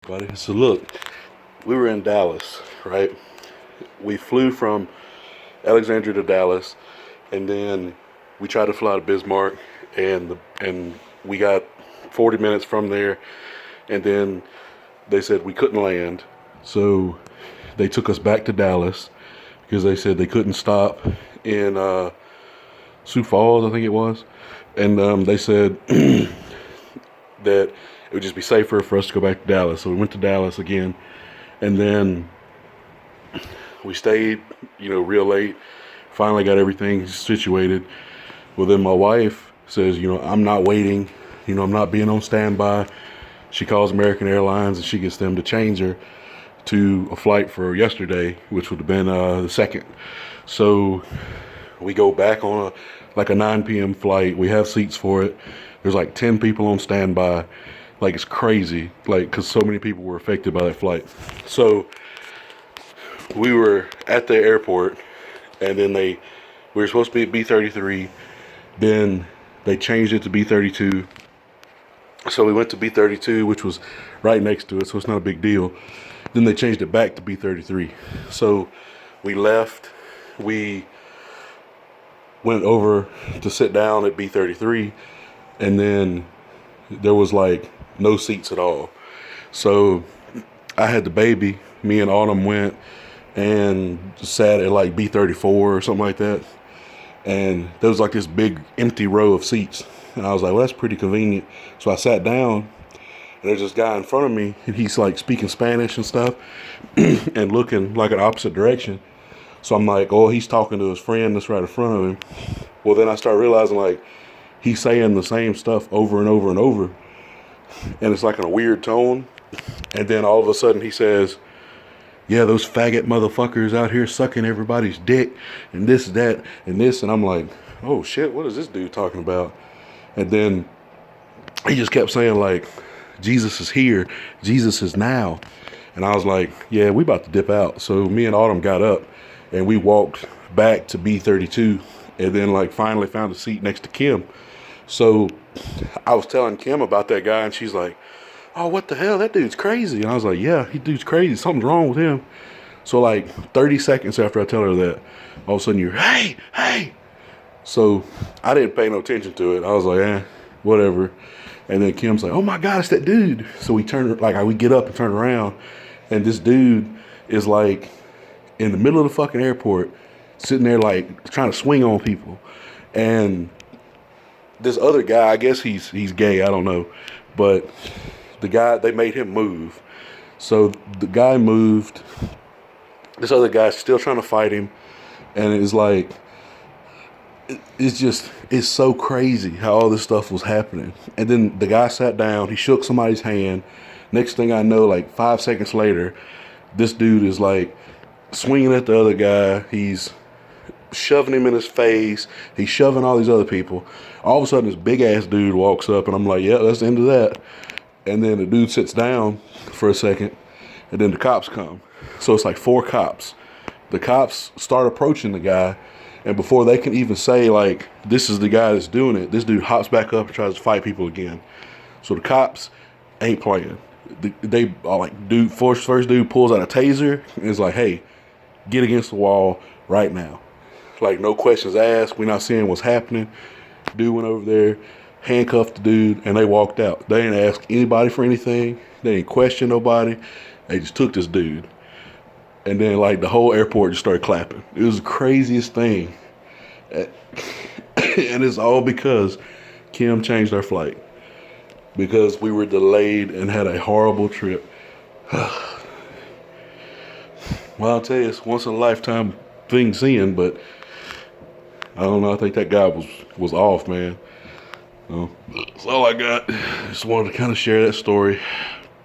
Buddy, so look, we were in Dallas, right? We flew from Alexandria to Dallas, and then we tried to fly to Bismarck, and we got 40 minutes from there, and then they said we couldn't land, so they took us back to Dallas because they said they couldn't stop in Sioux Falls, I think it was, and they said that it would just be safer for us to go back to Dallas. So we went to Dallas again, and then we stayed, real late. Finally got everything situated. Well, then my wife says, I'm not waiting. I'm not being on standby. She calls American Airlines and she gets them to change her to a flight for yesterday, which would have been the second. So we go back on a 9 p.m. flight. We have seats for it. There's like 10 people on standby. Like, it's crazy, because so many people were affected by that flight. So we were at the airport, and then we were supposed to be at B-33. Then they changed it to B-32. So we went to B-32, which was right next to it, so it's not a big deal. Then they changed it back to B-33. So we left. We went over to sit down at B-33, and then there was no seats at all. So I had the baby. Me and Autumn went and sat at B-34 or something like that. And there was this big empty row of seats. And I was like, well, that's pretty convenient. So I sat down, and there's this guy in front of me, and he's speaking Spanish and stuff and looking an opposite direction. So I'm like, oh, he's talking to his friend that's right in front of him. Well, then I start realizing he's saying the same stuff over and over and over. And it's in a weird tone. And then all of a sudden he says, yeah, those faggot motherfuckers out here sucking everybody's dick and this, that, and this. And I'm like, oh shit, what is this dude talking about? And then he just kept saying Jesus is here. Jesus is now. And I was like, yeah, we about to dip out. So me and Autumn got up and we walked back to B-32 and then finally found a seat next to Kim. So I was telling Kim about that guy, and she's like, oh, what the hell? That dude's crazy. And I was like, yeah, he dude's crazy. Something's wrong with him. So 30 seconds after I tell her that, all of a sudden you're, hey. So I didn't pay no attention to it. I was like, whatever. And then Kim's like, oh my God, it's that dude. So we we get up and turn around, and this dude is in the middle of the fucking airport, sitting there trying to swing on people. And this other guy, I guess he's gay, I don't know, but the guy, they made him move. So the guy moved. This other guy's still trying to fight him, and it's so crazy how all this stuff was happening. And then the guy sat down, he shook somebody's hand. Next thing I know, 5 seconds later, this dude is swinging at the other guy. He's shoving him in his face. He's shoving all these other people. All of a sudden, this big ass dude walks up, and I'm like, yeah, that's the end of that. And then the dude sits down for a second, and then the cops come. So it's 4 cops. The cops start approaching the guy, and before they can even say this is the guy that's doing it, this dude hops back up and tries to fight people again. So the cops ain't playing. They are dude, first dude pulls out a taser and is like, hey, get against the wall right now. No questions asked. We're not seeing what's happening. Dude went over there, handcuffed the dude, and they walked out. They didn't ask anybody for anything. They didn't question nobody. They just took this dude. And then the whole airport just started clapping. It was the craziest thing. And it's all because Kim changed our flight. Because we were delayed and had a horrible trip. Well, I'll tell you, it's once in a lifetime thing seeing, but I don't know. I think that guy was off, man. So that's all I got. Just wanted to kind of share that story.